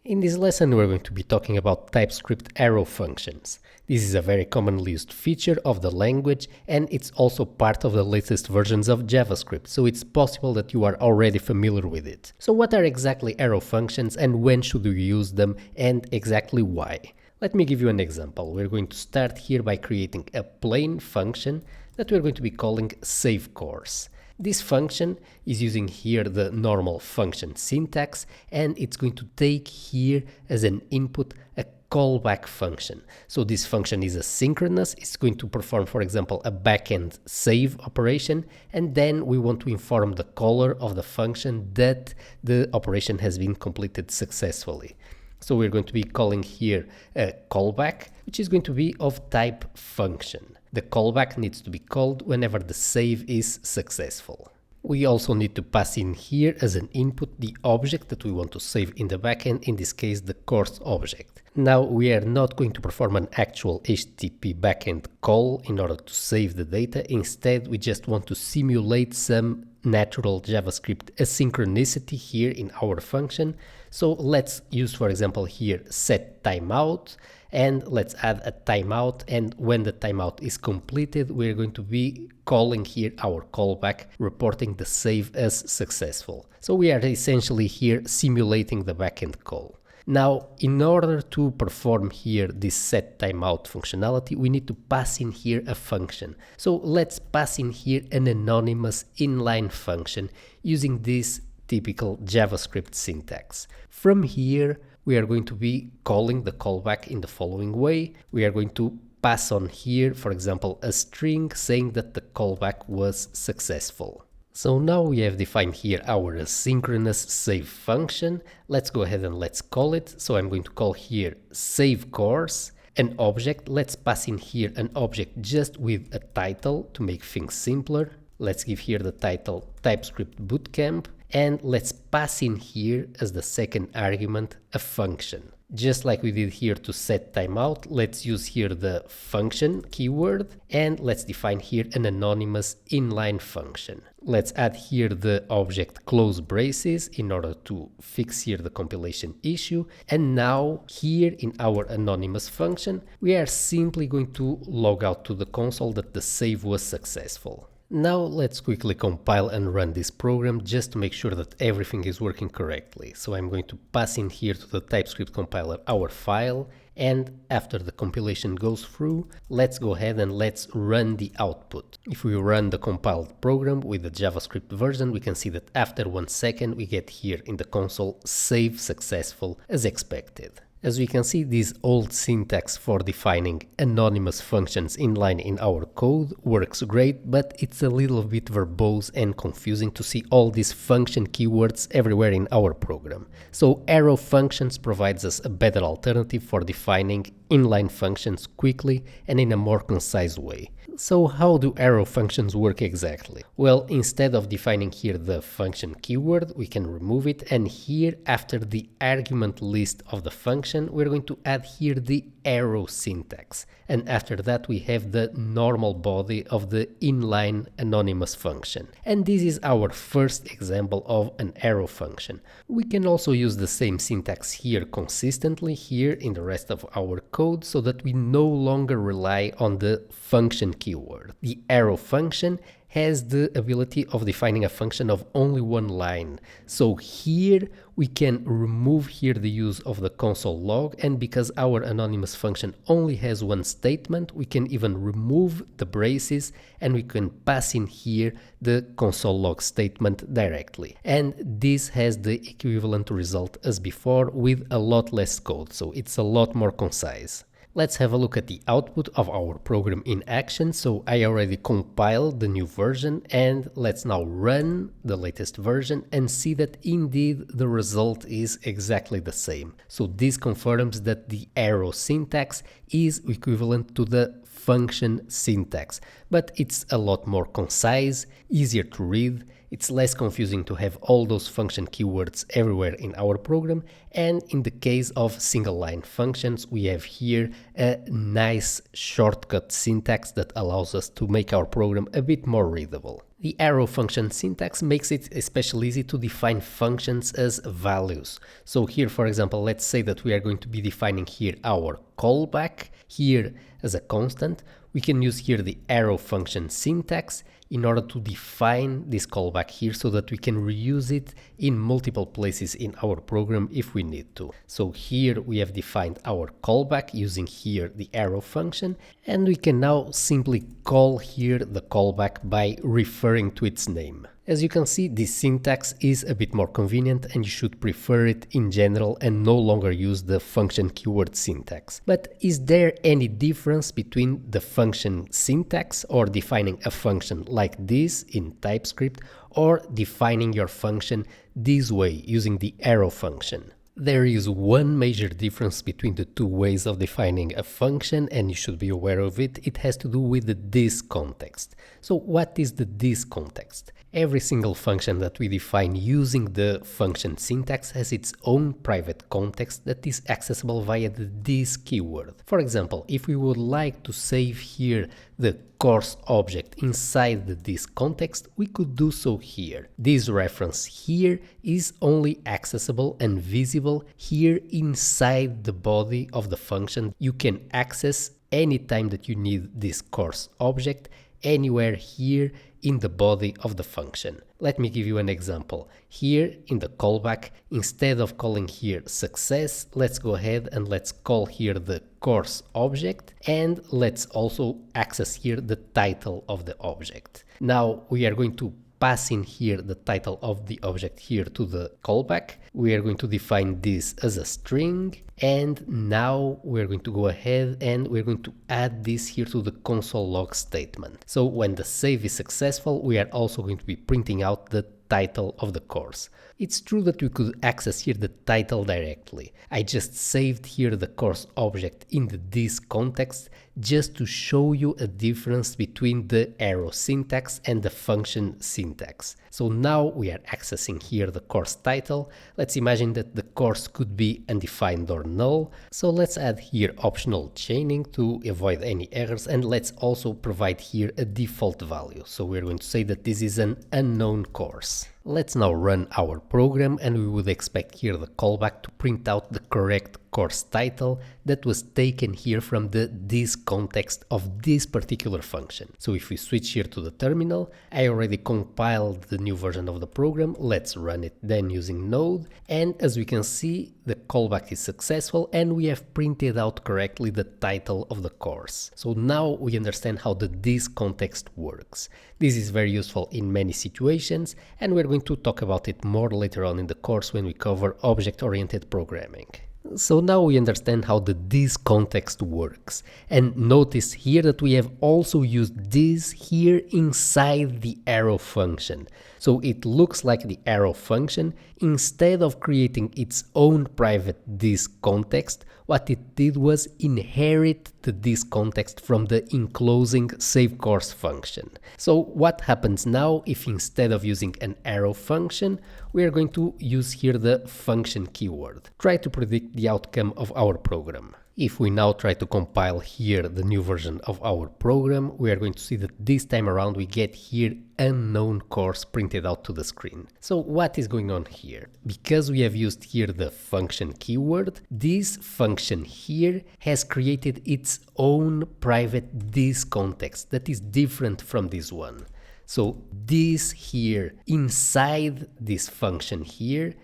In this lesson, we're going to be talking about TypeScript arrow functions. This is a very commonly used feature of the language, and it's also part of the latest versions of JavaScript, so it's possible that you are already familiar with it. So what are exactly arrow functions and when should we use them and exactly why? Let me give you an example. We're going to start here by creating a plain function that we're going to be calling saveCourse. This function is using here the normal function syntax, and it's going to take here as an input a callback function. So this function is asynchronous. It's going to perform, for example, a backend save operation, and then we want to inform the caller of the function that the operation has been completed successfully. So we're going to be calling here a callback, which is going to be of type function. The callback needs to be called whenever the save is successful. We also need to pass in here as an input the object that we want to save in the backend, in this case the course object. Now we are not going to perform an actual HTTP backend call in order to save the data. Instead, we just want to simulate some natural JavaScript asynchronicity here in our function. So let's use, for example, here set timeout, and let's add a timeout, and when the timeout is completed, we're going to be calling here our callback, reporting the save as successful. So we are essentially here simulating the backend call. Now, in order to perform here this set timeout functionality, we need to pass in here a function. So let's pass in here an anonymous inline function using this typical JavaScript syntax. From here, we are going to be calling the callback in the following way. We are going to pass on here, for example, a string saying that the callback was successful. So now we have defined here our asynchronous save function. Let's go ahead and let's call it. So I'm going to call here saveCourse, an object. Let's pass in here an object just with a title to make things simpler. Let's give here the title TypeScript Bootcamp, and let's pass in here as the second argument a function. Just like we did here to set timeout, let's use here the function keyword, and let's define here an anonymous inline function. Let's add here the object close braces in order to fix here the compilation issue. And now here in our anonymous function, we are simply going to log out to the console that the save was successful. Now let's quickly compile and run this program just to make sure that everything is working correctly. So I'm going to pass in here to the TypeScript compiler our file, and after the compilation goes through, let's go ahead and let's run the output. If we run the compiled program with the JavaScript version, we can see that after 1 second we get here in the console save successful as expected. As we can see, this old syntax for defining anonymous functions inline in our code works great, but it's a little bit verbose and confusing to see all these function keywords everywhere in our program. So arrow functions provides us a better alternative for defining inline functions quickly and in a more concise way. So how do arrow functions work exactly? Well, instead of defining here the function keyword, we can remove it, and here after the argument list of the function, we're going to add here the arrow syntax. And after that we have the normal body of the inline anonymous function. And this is our first example of an arrow function. We can also use the same syntax here consistently here in the rest of our code so that we no longer rely on the function keyword. The arrow function has the ability of defining a function of only one line. So here we can remove here the use of the console log, and because our anonymous function only has one statement, we can even remove the braces and we can pass in here the console log statement directly. And this has the equivalent result as before with a lot less code, so it's a lot more concise. Let's have a look at the output of our program in action. So I already compiled the new version, and let's now run the latest version and see that indeed the result is exactly the same. So this confirms that the arrow syntax is equivalent to the function syntax, but it's a lot more concise, easier to read. It's less confusing to have all those function keywords everywhere in our program, and in the case of single line functions, we have here a nice shortcut syntax that allows us to make our program a bit more readable. The arrow function syntax makes it especially easy to define functions as values. So here, for example, let's say that we are going to be defining here our callback here as a constant. We can use here the arrow function syntax in order to define this callback here so that we can reuse it in multiple places in our program if we need to. So here we have defined our callback using here the arrow function, and we can now simply call here the callback by referring to its name. As you can see, this syntax is a bit more convenient and you should prefer it in general and no longer use the function keyword syntax. But is there any difference between the function syntax or defining a function like this in TypeScript or defining your function this way using the arrow function? There is one major difference between the two ways of defining a function, and you should be aware of it. It has to do with the this context. So what is the this context? Every single function that we define using the function syntax has its own private context that is accessible via the this keyword. For example, if we would like to save here the course object inside the this context, we could do so here. This reference here is only accessible and visible here inside the body of the function. You can access anytime that you need this course object anywhere here in the body of the function. Let me give you an example. Here in the callback, instead of calling here success, let's go ahead and let's call here the course object, and let's also access here the title of the object. Now we are going to pass in here the title of the object here to the callback. We are going to define this as a string, and now we're going to go ahead and we're going to add this here to the console log statement. So when the save is successful, we are also going to be printing out the title of the course. It's true that we could access here the title directly. I just saved here the course object in the this context just to show you a difference between the arrow syntax and the function syntax. So now we are accessing here the course title. Let's imagine that the course could be undefined or null. So let's add here optional chaining to avoid any errors, and let's also provide here a default value. So we're going to say that this is an unknown course. Let's now run our program, and we would expect here the callback to print out the correct course title that was taken here from the this context of this particular function. So if we switch here to the terminal, I already compiled the new version of the program. Let's run it then using Node, and as we can see, the callback is successful and we have printed out correctly the title of the course. So now we understand how the this context works. This is very useful in many situations, and we're going to talk about it more later on in the course when we cover object-oriented programming. So now we understand how the this context works, and notice here that we have also used this here inside the arrow function. So it looks like the arrow function, instead of creating its own private this context, what it did was inherit the this context from the enclosing save course function. So what happens now if instead of using an arrow function, we are going to use here the function keyword? Try to predict the outcome of our program. If we now try to compile here the new version of our program, we are going to see that this time around we get here unknown course printed out to the screen. So what is going on here? Because we have used here the function keyword, this function here has created its own private this context that is different from this one. So this here inside this function here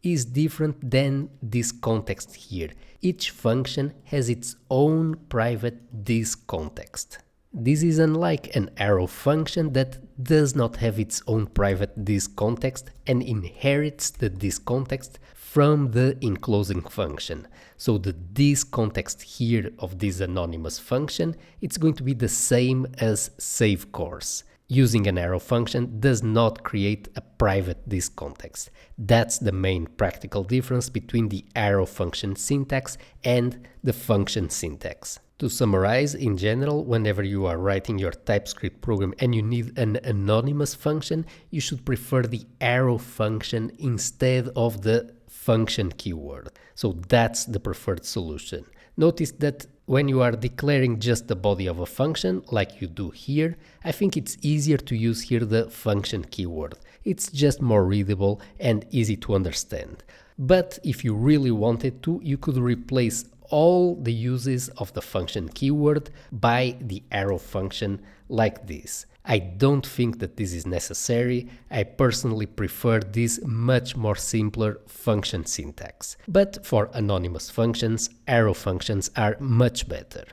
is different than this context here. Each function has its own private this context. This is unlike an arrow function that does not have its own private this context and inherits the this context from the enclosing function. So the this context here of this anonymous function, it's going to be the same as save course. Using an arrow function does not create a private this context. That's the main practical difference between the arrow function syntax and the function syntax. To summarize, in general, whenever you are writing your TypeScript program and you need an anonymous function, you should prefer the arrow function instead of the function keyword. So that's the preferred solution. Notice that when you are declaring just the body of a function, like you do here, I think it's easier to use here the function keyword. It's just more readable and easy to understand. But if you really wanted to, you could replace all the uses of the function keyword by the arrow function like this. I don't think that this is necessary. I personally prefer this much more simpler function syntax. But for anonymous functions, arrow functions are much better.